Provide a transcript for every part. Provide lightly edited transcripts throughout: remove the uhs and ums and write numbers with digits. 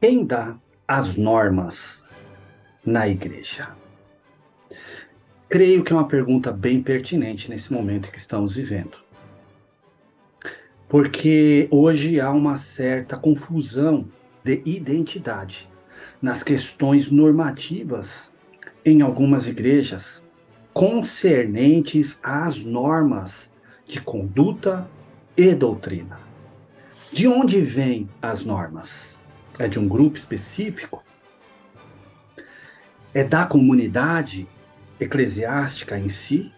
Quem dá as normas na igreja? Creio que é uma pergunta bem pertinente nesse momento que estamos vivendo, porque hoje há uma certa confusão de identidade nas questões normativas em algumas igrejas concernentes às normas de conduta e doutrina. De onde vêm as normas? É de um grupo específico? É da comunidade eclesiástica em si?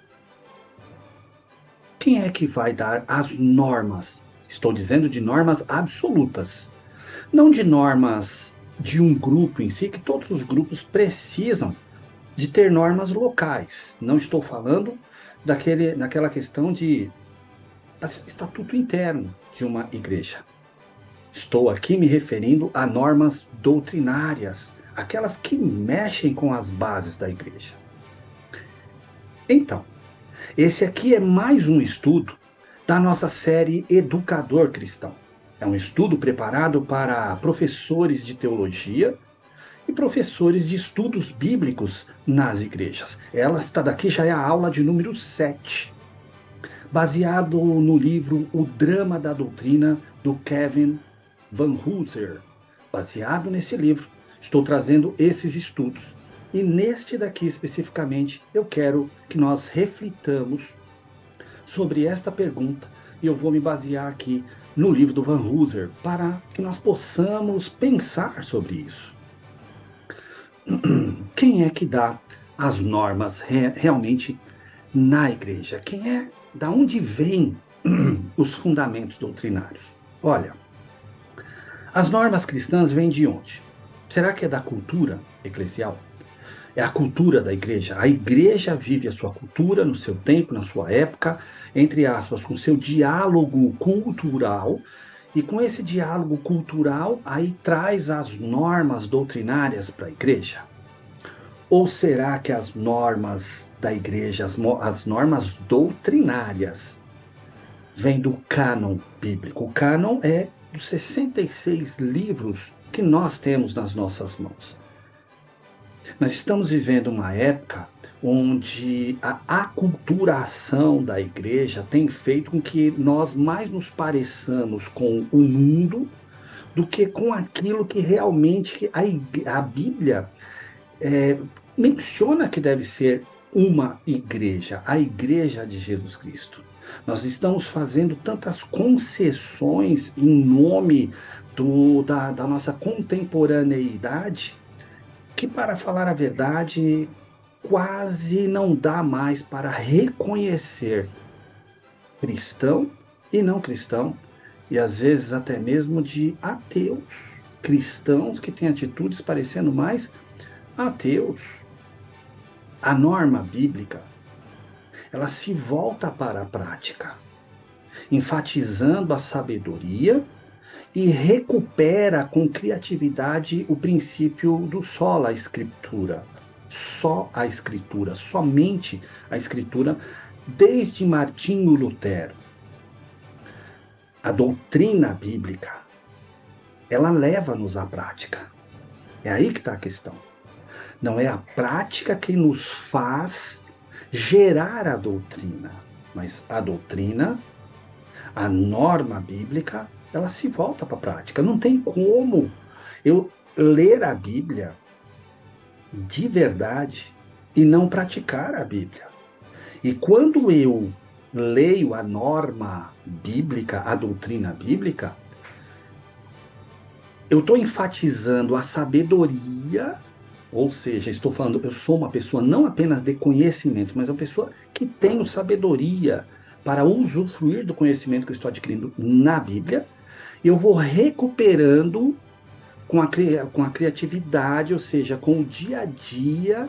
Quem é que vai dar as normas? Estou dizendo de normas absolutas, não de normas de um grupo em si, que todos os grupos precisam de ter normas locais. Não estou falando daquela questão de estatuto interno de uma igreja. Estou aqui me referindo a normas doutrinárias, aquelas que mexem com as bases da igreja. Então, esse aqui é mais um estudo da nossa série Educador Cristão. É um estudo preparado para professores de teologia e professores de estudos bíblicos nas igrejas. Esta daqui já é a aula de número 7, baseado no livro O Drama da Doutrina, do Kevin Van Hooser. Baseado nesse livro, estou trazendo esses estudos. E neste daqui especificamente, eu quero que nós reflitamos sobre esta pergunta, e eu vou me basear aqui no livro do Van Hooser, para que nós possamos pensar sobre isso. Quem é que dá as normas realmente na igreja? Da onde vêm os fundamentos doutrinários? Olha, as normas cristãs vêm de onde? Será que é da cultura eclesial? É a cultura da igreja. A igreja vive a sua cultura no seu tempo, na sua época, entre aspas, com seu diálogo cultural. E com esse diálogo cultural, aí traz as normas doutrinárias para a igreja? Ou será que as normas da igreja, as normas doutrinárias, vêm do cânon bíblico? O cânon é dos 66 livros que nós temos nas nossas mãos. Nós estamos vivendo uma época onde a aculturação da igreja tem feito com que nós mais nos pareçamos com o mundo do que com aquilo que realmente a Bíblia menciona que deve ser uma igreja, a igreja de Jesus Cristo. Nós estamos fazendo tantas concessões em nome da nossa contemporaneidade, que, para falar a verdade, quase não dá mais para reconhecer cristão e não cristão, e às vezes até mesmo de ateus, cristãos que têm atitudes parecendo mais ateus. A norma bíblica, ela se volta para a prática, enfatizando a sabedoria e recupera com criatividade o princípio do sola escritura. Só a escritura, somente a escritura, desde Martinho Lutero. A doutrina bíblica, ela leva-nos à prática. É aí que está a questão. Não é a prática que nos faz gerar a doutrina, mas a doutrina, a norma bíblica, ela se volta para a prática. Não tem como eu ler a Bíblia de verdade e não praticar a Bíblia. E quando eu leio a norma bíblica, a doutrina bíblica, eu estou enfatizando a sabedoria, ou seja, estou falando, eu sou uma pessoa não apenas de conhecimento, mas uma pessoa que tem sabedoria para usufruir do conhecimento que eu estou adquirindo na Bíblia. Eu vou recuperando com a criatividade, ou seja, com o dia a dia.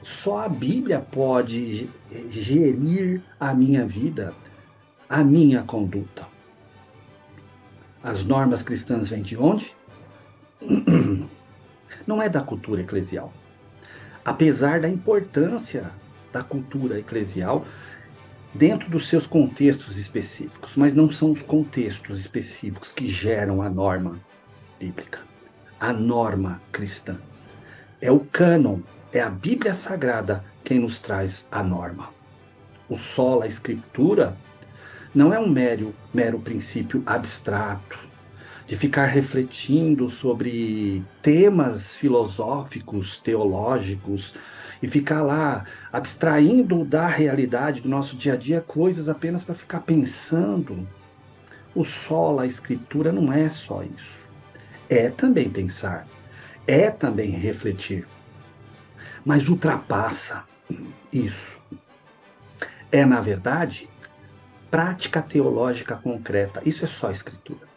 Só a Bíblia pode gerir a minha vida, a minha conduta. As normas cristãs vêm de onde? Não é da cultura eclesial. Apesar da importância da cultura eclesial dentro dos seus contextos específicos, mas não são os contextos específicos que geram a norma bíblica. a norma cristã. É o cânon, é a Bíblia Sagrada quem nos traz a norma. O sola escritura não é um mero princípio abstrato, de ficar refletindo sobre temas filosóficos, teológicos, e ficar lá abstraindo da realidade do nosso dia a dia coisas apenas para ficar pensando. O sola escritura não é só isso. É também pensar, é também refletir, mas ultrapassa isso. É, na verdade, prática teológica concreta. Isso é só escritura.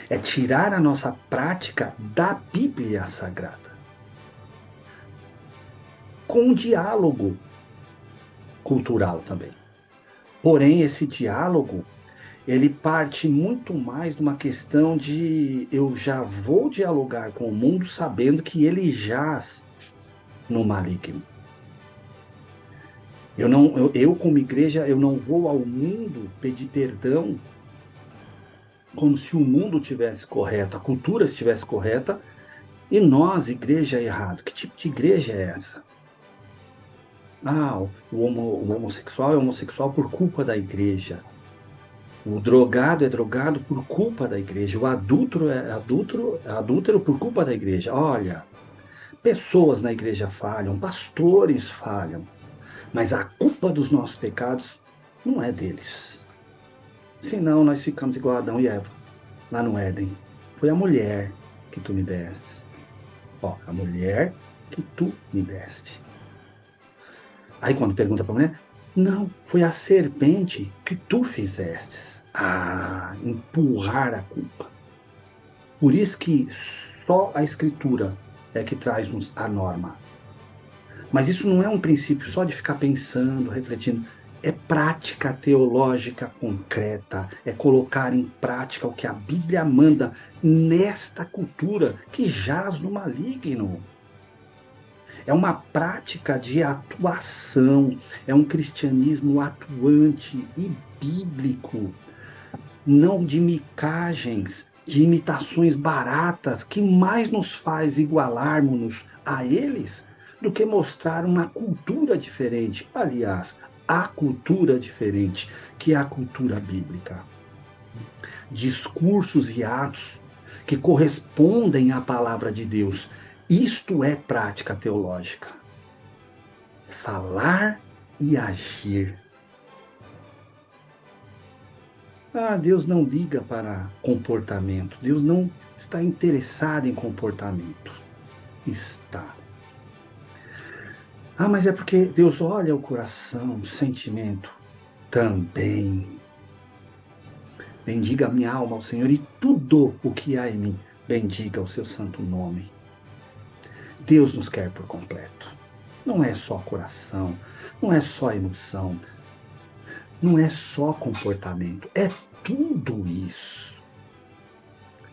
É tirar a nossa prática da Bíblia Sagrada. Com um diálogo cultural também. Porém, esse diálogo, ele parte muito mais de uma questão de eu já vou dialogar com o mundo sabendo que ele jaz no maligno. Eu como igreja, eu não vou ao mundo pedir perdão como se o mundo estivesse correto, a cultura estivesse correta, e nós, igreja, errado. Que tipo de igreja é essa? O homossexual é homossexual por culpa da igreja. O drogado é drogado por culpa da igreja. O adúltero é adúltero por culpa da igreja. Olha, pessoas na igreja falham, pastores falham, mas a culpa dos nossos pecados não é deles. Senão nós ficamos igual Adão e Eva, lá no Éden. Foi a mulher que tu me deste. A mulher que tu me deste. Aí quando pergunta para a mulher, não, foi a serpente que tu fizestes. Empurrar a culpa. Por isso que só a Escritura é que traz-nos a norma. Mas isso não é um princípio só de ficar pensando, refletindo. É prática teológica concreta, é colocar em prática o que a Bíblia manda nesta cultura que jaz no maligno. É uma prática de atuação, é um cristianismo atuante e bíblico, não de micagens, de imitações baratas, que mais nos faz igualarmos-nos a eles do que mostrar uma cultura diferente. Aliás, a cultura diferente, que é a cultura bíblica. Discursos e atos que correspondem à palavra de Deus. Isto é prática teológica. Falar e agir. Deus não liga para comportamento. Deus não está interessado em comportamento. Está. Mas é porque Deus olha o coração, o sentimento. Também. Bendiga a minha alma ao Senhor e tudo o que há em mim. Bendiga o seu santo nome. Deus nos quer por completo. Não é só coração, não é só emoção, não é só comportamento, é tudo isso.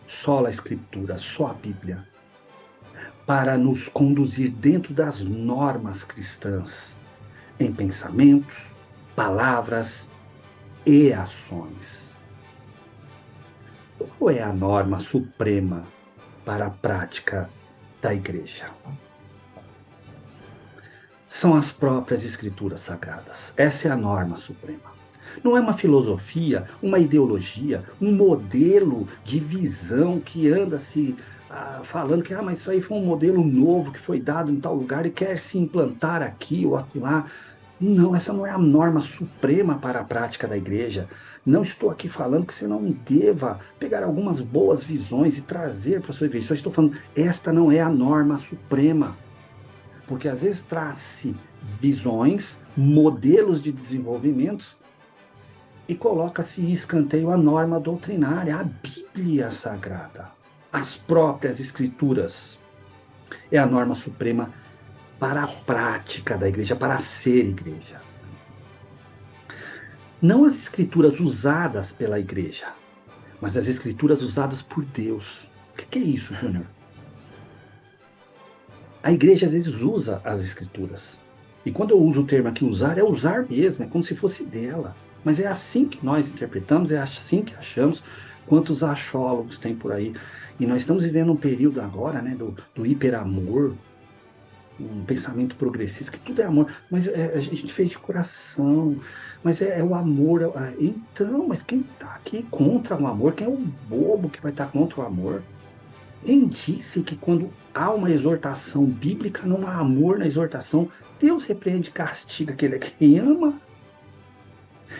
Só a Escritura, só a Bíblia, para nos conduzir dentro das normas cristãs, em pensamentos, palavras e ações. Qual é a norma suprema para a prática da igreja? São as próprias Escrituras Sagradas. Essa é a norma suprema. Não é uma filosofia, uma ideologia, um modelo de visão que anda se falando que mas isso aí foi um modelo novo que foi dado em tal lugar e quer se implantar aqui ou acolá. Não, essa não é a norma suprema para a prática da igreja. Não estou aqui falando que você não deva pegar algumas boas visões e trazer para a sua igreja. Só estou falando, esta não é a norma suprema. Porque às vezes traz-se visões, modelos de desenvolvimento e coloca-se em escanteio a norma doutrinária, a Bíblia Sagrada. As próprias Escrituras é a norma suprema para a prática da igreja, para ser igreja. Não as Escrituras usadas pela igreja, mas as Escrituras usadas por Deus. O que é isso, Júnior? A igreja às vezes usa as Escrituras. E quando eu uso o termo aqui usar, é usar mesmo, é como se fosse dela. Mas é assim que nós interpretamos, é assim que achamos, quantos achólogos tem por aí. E nós estamos vivendo um período agora, né, do hiperamor, um pensamento progressista, que tudo é amor, mas a gente fez de coração, mas é o amor. Então, mas quem está aqui contra o amor? Quem é o bobo que vai estar contra o amor? Quem disse que quando há uma exortação bíblica, não há amor na exortação? Deus repreende e castiga aquele que ama.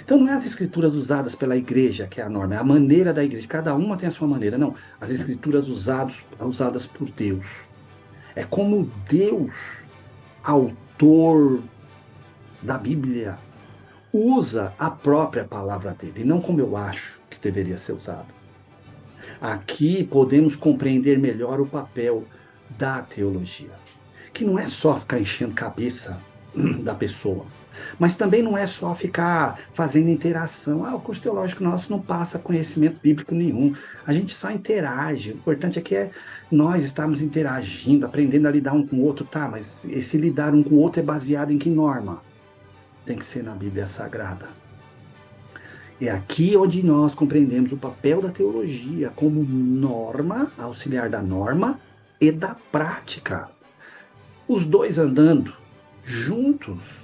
Então não é as escrituras usadas pela igreja que é a norma, é a maneira da igreja. Cada uma tem a sua maneira. Não, as escrituras usadas por Deus. É como Deus, autor da Bíblia, usa a própria palavra dele, e não como eu acho que deveria ser usado. Aqui podemos compreender melhor o papel da teologia, que não é só ficar enchendo cabeça da pessoa, mas também não é só ficar fazendo interação. O curso teológico nosso não passa conhecimento bíblico nenhum. A gente só interage. O importante aqui é nós estarmos interagindo, aprendendo a lidar um com o outro. Tá, mas esse lidar um com o outro é baseado em que norma? Tem que ser na Bíblia Sagrada. É aqui onde nós compreendemos o papel da teologia como norma, auxiliar da norma e da prática. Os dois andando juntos.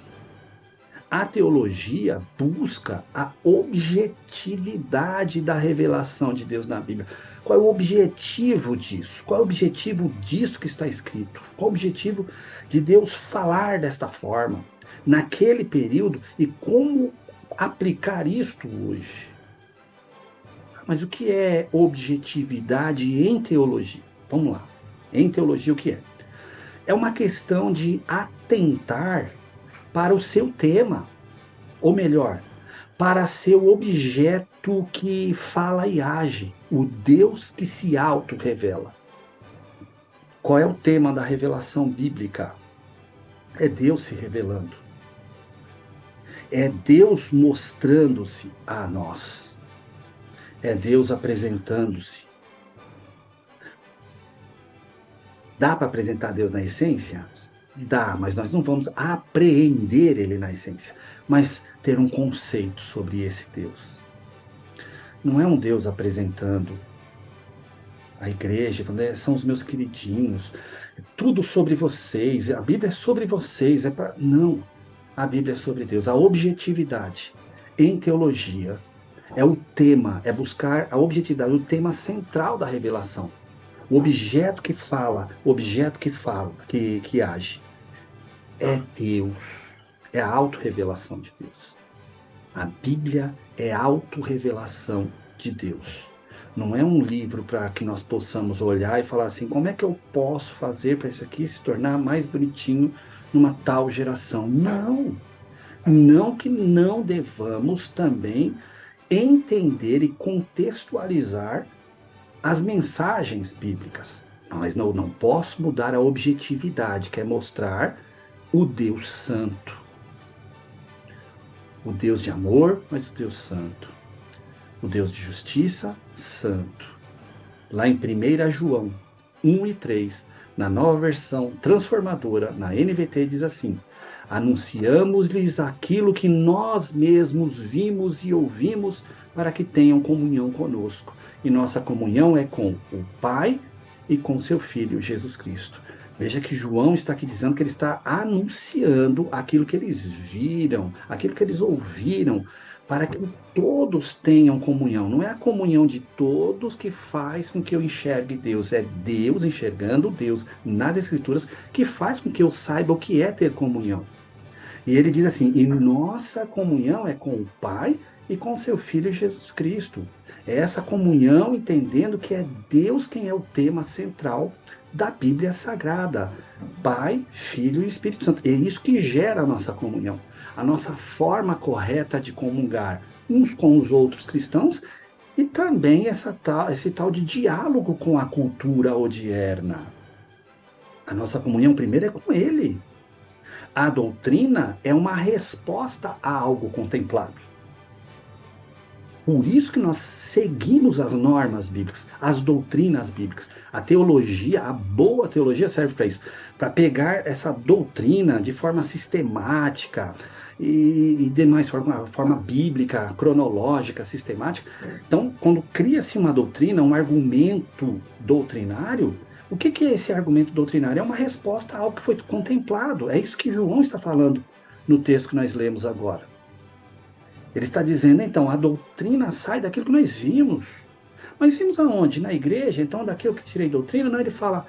A teologia busca a objetividade da revelação de Deus na Bíblia. Qual é o objetivo disso? Qual é o objetivo disso que está escrito? Qual é o objetivo de Deus falar desta forma, naquele período, e como aplicar isto hoje? Mas o que é objetividade em teologia? Vamos lá. Em teologia, o que é? É uma questão de atentar para o seu tema, ou melhor, para seu objeto que fala e age, o Deus que se auto-revela. Qual é o tema da revelação bíblica? É Deus se revelando. É Deus mostrando-se a nós. É Deus apresentando-se. Dá para apresentar Deus na essência? Dá, mas nós não vamos apreender ele na essência, mas ter um conceito sobre esse Deus. Não é um Deus apresentando a igreja, falando, são os meus queridinhos, tudo sobre vocês, a Bíblia é sobre vocês. Não, a Bíblia é sobre Deus. A objetividade em teologia é o tema, é buscar a objetividade, o tema central da revelação. O objeto que fala, que age, é Deus. É a autorrevelação de Deus. A Bíblia é a autorrevelação de Deus. Não é um livro para que nós possamos olhar e falar assim, como é que eu posso fazer para isso aqui se tornar mais bonitinho numa tal geração? Não. Não que não devamos também entender e contextualizar as mensagens bíblicas, mas não posso mudar a objetividade, que é mostrar o Deus Santo. O Deus de amor, mas o Deus Santo. O Deus de justiça, Santo. Lá em 1 João 1 e 3, na nova versão transformadora, na NVT, diz assim: anunciamos-lhes aquilo que nós mesmos vimos e ouvimos, para que tenham comunhão conosco. E nossa comunhão é com o Pai e com seu Filho, Jesus Cristo. Veja que João está aqui dizendo que ele está anunciando aquilo que eles viram, aquilo que eles ouviram, para que todos tenham comunhão. Não é a comunhão de todos que faz com que eu enxergue Deus, é Deus enxergando Deus nas Escrituras que faz com que eu saiba o que é ter comunhão. E ele diz assim, e nossa comunhão é com o Pai e com seu Filho Jesus Cristo. É essa comunhão entendendo que é Deus quem é o tema central da Bíblia Sagrada. Pai, Filho e Espírito Santo. É isso que gera a nossa comunhão. A nossa forma correta de comungar uns com os outros cristãos e também esse tal de diálogo com a cultura odierna. A nossa comunhão primeiro é com Ele. A doutrina é uma resposta a algo contemplado. Por isso que nós seguimos as normas bíblicas, as doutrinas bíblicas. A teologia, a boa teologia serve para isso, para pegar essa doutrina de forma sistemática e de mais forma bíblica, cronológica, sistemática. Então, quando cria-se uma doutrina, um argumento doutrinário, o que é esse argumento doutrinário? É uma resposta a algo que foi contemplado. É isso que João está falando no texto que nós lemos agora. Ele está dizendo, então, a doutrina sai daquilo que nós vimos. Mas vimos aonde? Na igreja? Então, daquilo que tirei doutrina? Não, ele fala,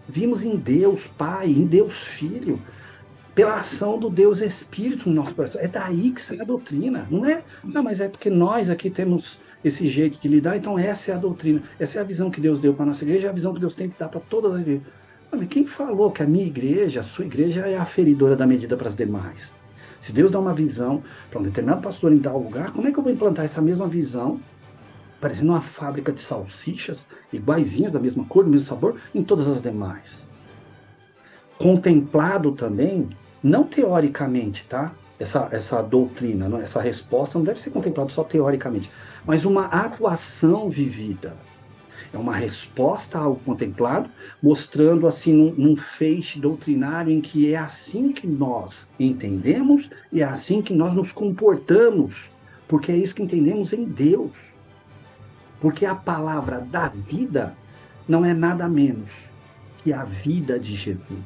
vimos em Deus Pai, em Deus Filho, pela ação do Deus Espírito no nosso coração. É daí que sai a doutrina. Não, mas é porque nós aqui temos esse jeito de lidar, então essa é a doutrina. Essa é a visão que Deus deu para a nossa igreja, é a visão que Deus tem que dar para todas as igrejas. Mas quem falou que a minha igreja, a sua igreja, é a aferidora da medida para as demais? Se Deus dá uma visão para um determinado pastor em tal lugar, como é que eu vou implantar essa mesma visão, parecendo uma fábrica de salsichas, iguaizinhas, da mesma cor, do mesmo sabor, em todas as demais? Contemplado também, não teoricamente, tá? Essa doutrina, essa resposta não deve ser contemplada só teoricamente, mas uma atuação vivida. É uma resposta ao contemplado, mostrando assim num feixe doutrinário em que é assim que nós entendemos e é assim que nós nos comportamos, porque é isso que entendemos em Deus. Porque a palavra da vida não é nada menos que a vida de Jesus.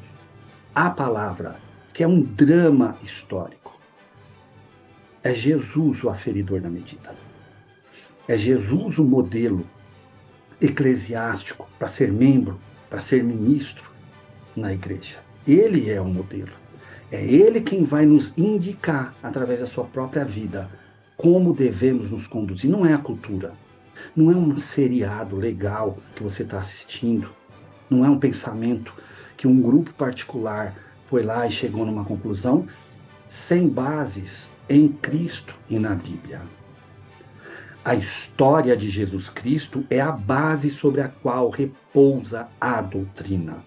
A palavra, que é um drama histórico, é Jesus o aferidor da medida. É Jesus o modelo eclesiástico para ser membro, para ser ministro na igreja. Ele é o modelo. É ele quem vai nos indicar, através da sua própria vida, como devemos nos conduzir. Não é a cultura. Não é um seriado legal que você está assistindo. Não é um pensamento que um grupo particular foi lá e chegou numa conclusão sem bases em Cristo e na Bíblia. A história de Jesus Cristo é a base sobre a qual repousa a doutrina.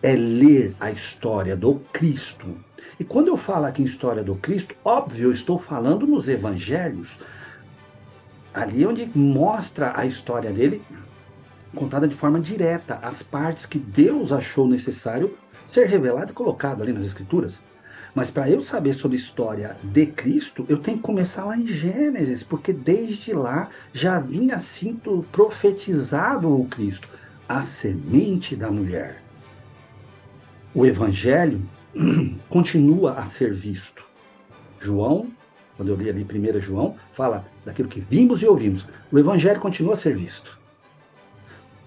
É ler a história do Cristo. E quando eu falo aqui em história do Cristo, óbvio, eu estou falando nos evangelhos, ali onde mostra a história dele, contada de forma direta, as partes que Deus achou necessário ser revelado e colocado ali nas Escrituras. Mas para eu saber sobre a história de Cristo, eu tenho que começar lá em Gênesis, porque desde lá já vinha sido profetizado o Cristo, a semente da mulher. O Evangelho continua a ser visto. João, quando eu li ali 1 João, fala daquilo que vimos e ouvimos. O Evangelho continua a ser visto.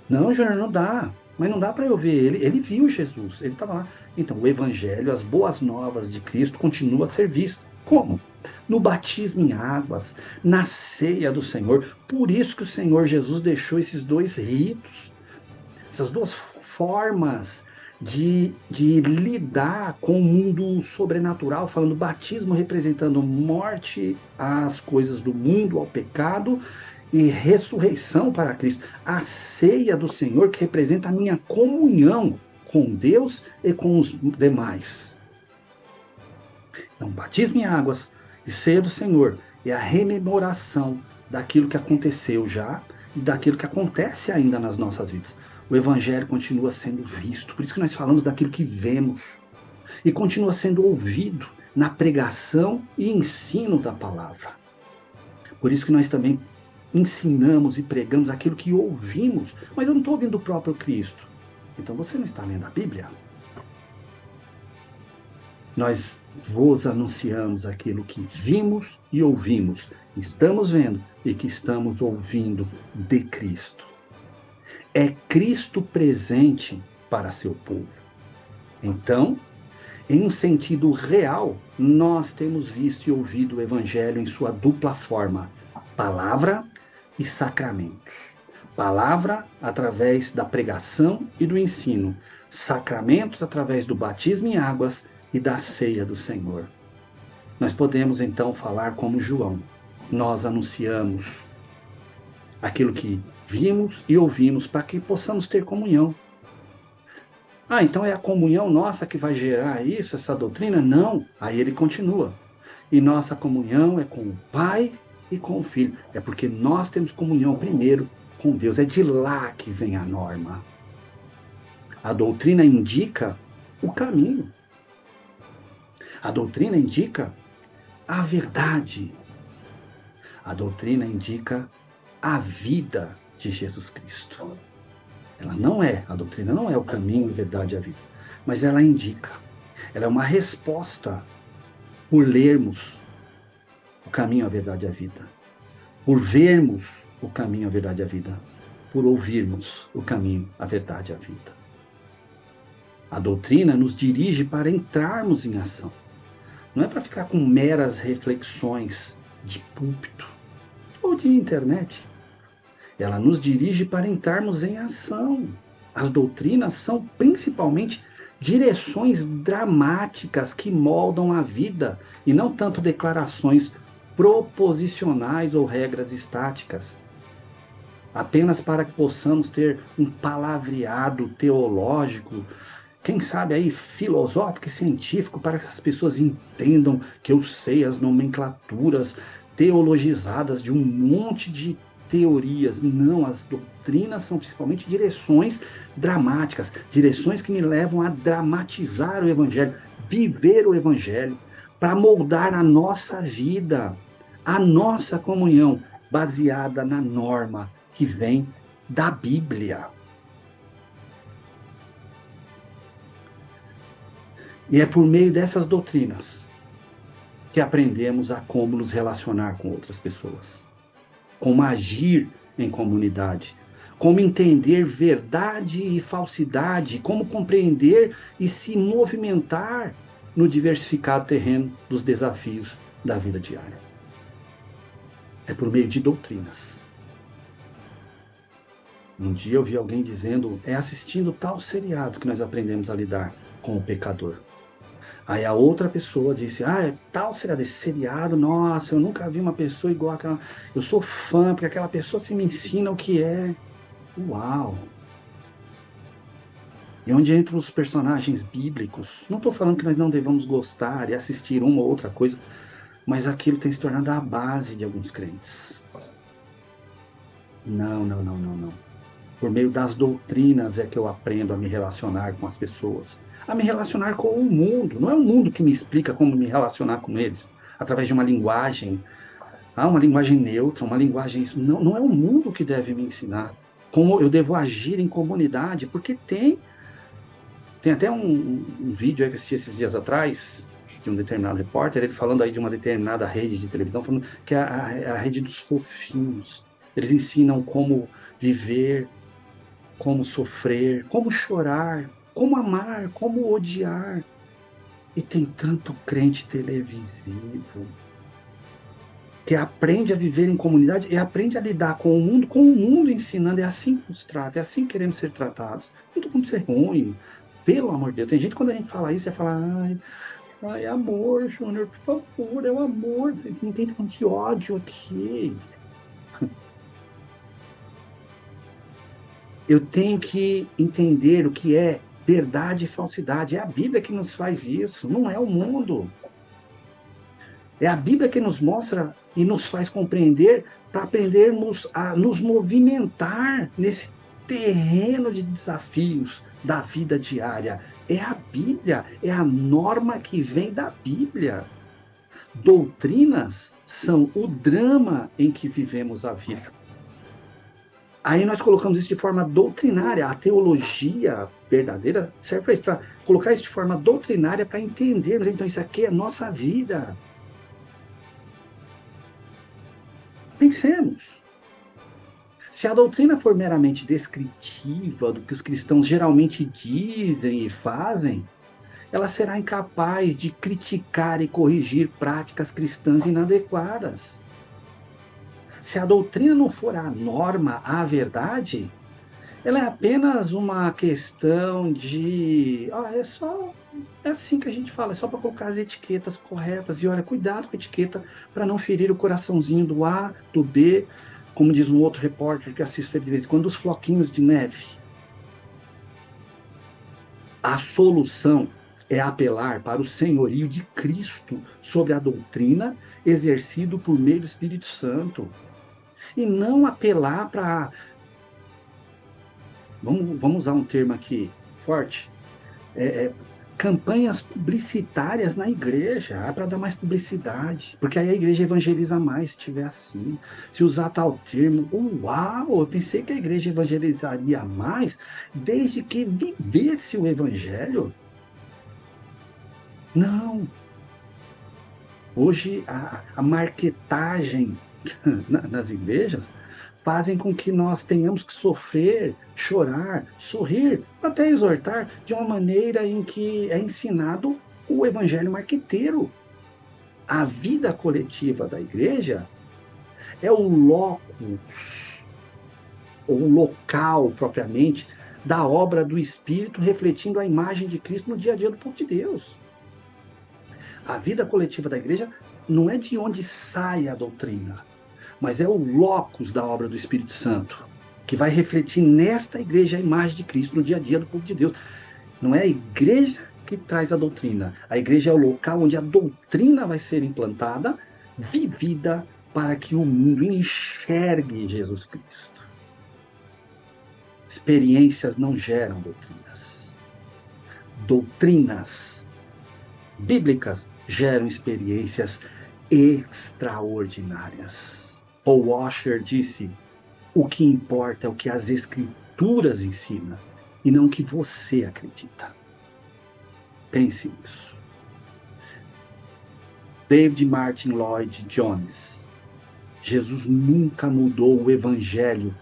Não, Júnior, não dá. Mas não dá para eu ver ele. Ele viu Jesus, ele estava lá. Então, o Evangelho, as boas novas de Cristo, continua a ser visto. Como? No batismo em águas, na ceia do Senhor. Por isso que o Senhor Jesus deixou esses dois ritos, essas duas formas de lidar com o mundo sobrenatural, falando batismo representando morte às coisas do mundo, ao pecado, e ressurreição para Cristo. A ceia do Senhor, que representa a minha comunhão com Deus e com os demais. Então, batismo em águas e ceia do Senhor é a rememoração daquilo que aconteceu já e daquilo que acontece ainda nas nossas vidas. O Evangelho continua sendo visto, por isso que nós falamos daquilo que vemos, e continua sendo ouvido na pregação e ensino da palavra. Por isso que nós também ensinamos e pregamos aquilo que ouvimos, mas eu não estou ouvindo do próprio Cristo. Então você não está lendo a Bíblia? Nós vos anunciamos aquilo que vimos e ouvimos, estamos vendo e que estamos ouvindo de Cristo. É Cristo presente para seu povo. Então, em um sentido real, nós temos visto e ouvido o Evangelho em sua dupla forma, palavra e sacramentos. Palavra através da pregação e do ensino, sacramentos através do batismo em águas e da ceia do Senhor. Nós podemos então falar como João. Nós anunciamos aquilo que vimos e ouvimos para que possamos ter comunhão. Então é a comunhão nossa que vai gerar isso, essa doutrina? Não. Aí ele continua. E nossa comunhão é com o Pai e com o Filho. É porque nós temos comunhão primeiro com Deus. É de lá que vem a norma. A doutrina indica o caminho. A doutrina indica a verdade. A doutrina indica a vida de Jesus Cristo. A doutrina não é o caminho, a verdade e a vida, mas ela indica. Ela é uma resposta por lermos o caminho, a verdade e a vida, por vermos o caminho, a verdade e a vida, por ouvirmos o caminho, a verdade e a vida. A doutrina nos dirige para entrarmos em ação. Não é para ficar com meras reflexões de púlpito ou de internet. Ela nos dirige para entrarmos em ação. As doutrinas são principalmente direções dramáticas que moldam a vida e não tanto declarações proposicionais ou regras estáticas, apenas para que possamos ter um palavreado teológico, quem sabe aí filosófico e científico, para que as pessoas entendam que eu sei as nomenclaturas teologizadas de um monte de teorias. Não, as doutrinas são principalmente direções dramáticas, direções que me levam a dramatizar o Evangelho, viver o Evangelho, para moldar a nossa vida, a nossa comunhão, baseada na norma que vem da Bíblia. E é por meio dessas doutrinas que aprendemos a como nos relacionar com outras pessoas, como agir em comunidade, como entender verdade e falsidade, como compreender e se movimentar no diversificado terreno dos desafios da vida diária. É por meio de doutrinas. Um dia eu vi alguém dizendo, é assistindo tal seriado que nós aprendemos a lidar com o pecador. Aí a outra pessoa disse, é tal seriado, esse seriado, nossa, eu nunca vi uma pessoa igual aquela, eu sou fã, porque aquela pessoa se me ensina o que é. Uau! E onde entram os personagens bíblicos, não estou falando que nós não devamos gostar e assistir uma ou outra coisa, mas aquilo tem se tornado a base de alguns crentes. Não. Por meio das doutrinas é que eu aprendo a me relacionar com as pessoas, a me relacionar com o mundo. Não é o mundo que me explica como me relacionar com eles, através de uma linguagem neutra, uma linguagem... Não é o mundo que deve me ensinar como eu devo agir em comunidade, porque tem até um vídeo aí que eu assisti esses dias atrás, de um determinado repórter, ele falando aí de uma determinada rede de televisão, falando que é a rede dos fofinhos. Eles ensinam como viver, como sofrer, como chorar, como amar, como odiar. E tem tanto crente televisivo que aprende a viver em comunidade e aprende a lidar com o mundo ensinando. É assim que nos trata, é assim que queremos ser tratados. Não estou falando de ser ruim, pelo amor de Deus. Tem gente, quando a gente fala isso, vai falar, ai, amor, Júnior, por favor, é o amor. Não tem tanto de ódio aqui. Eu tenho que entender o que é verdade e falsidade. É a Bíblia que nos faz isso, não é o mundo. É a Bíblia que nos mostra e nos faz compreender para aprendermos a nos movimentar nesse terreno de desafios da vida diária. É a Bíblia, é a norma que vem da Bíblia. Doutrinas são o drama em que vivemos a vida. Aí nós colocamos isso de forma doutrinária. A teologia verdadeira serve para isso, para colocar isso de forma doutrinária, para entendermos. Então, isso aqui é nossa vida. Pensemos. Se a doutrina for meramente descritiva do que os cristãos geralmente dizem e fazem, ela será incapaz de criticar e corrigir práticas cristãs inadequadas. Se a doutrina não for a norma, a verdade, ela é apenas uma questão de... é assim que a gente fala, é só para colocar as etiquetas corretas. E olha, cuidado com a etiqueta para não ferir o coraçãozinho do A, do B, como diz um outro repórter que assisto de vez em quando, os floquinhos de neve. A solução é apelar para o senhorio de Cristo sobre a doutrina exercido por meio do Espírito Santo. E não apelar para. Vamos usar um termo aqui forte. É, é, campanhas publicitárias na igreja, para dar mais publicidade, porque aí a igreja evangeliza mais se tiver assim. Se usar tal termo, uau, eu pensei que a igreja evangelizaria mais desde que vivesse o evangelho. Não, hoje a marketagem nas igrejas fazem com que nós tenhamos que sofrer, chorar, sorrir, até exortar de uma maneira em que é ensinado o evangelho marqueteiro. A vida coletiva da igreja é o locus, ou o local propriamente, da obra do Espírito refletindo a imagem de Cristo no dia a dia do povo de Deus. A vida coletiva da igreja não é de onde sai a doutrina, mas é o locus da obra do Espírito Santo, que vai refletir nesta igreja a imagem de Cristo no dia a dia do povo de Deus. Não é a igreja que traz a doutrina. A igreja é o local onde a doutrina vai ser implantada, vivida, para que o mundo enxergue Jesus Cristo. Experiências não geram doutrinas. Doutrinas bíblicas geram experiências extraordinárias. Paul Washer disse: o que importa é o que as Escrituras ensinam e não o que você acredita. Pense nisso. David Martin Lloyd Jones: Jesus nunca mudou o Evangelho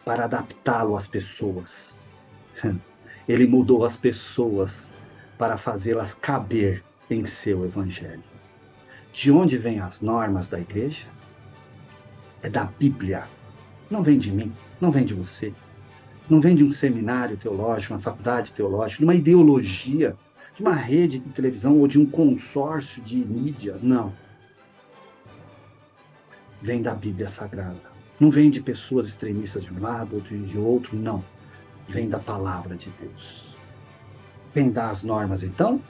para adaptá-lo às pessoas. Ele mudou as pessoas para fazê-las caber em seu Evangelho. De onde vêm as normas da igreja? É da Bíblia. Não vem de mim, não vem de você. Não vem de um seminário teológico, uma faculdade teológica, de uma ideologia, de uma rede de televisão ou de um consórcio de mídia. Não. Vem da Bíblia Sagrada. Não vem de pessoas extremistas de um lado ou de outro, não. Vem da palavra de Deus. Vem das normas, então?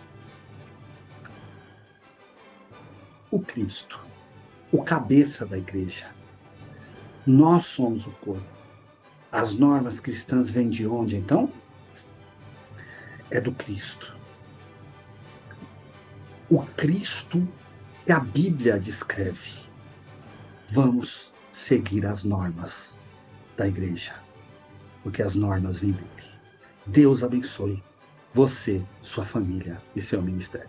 O Cristo, o cabeça da igreja. Nós somos o corpo. As normas cristãs vêm de onde, então? É do Cristo. O Cristo que a Bíblia descreve. Vamos seguir as normas da igreja, porque as normas vêm dele. Deus abençoe você, sua família e seu ministério.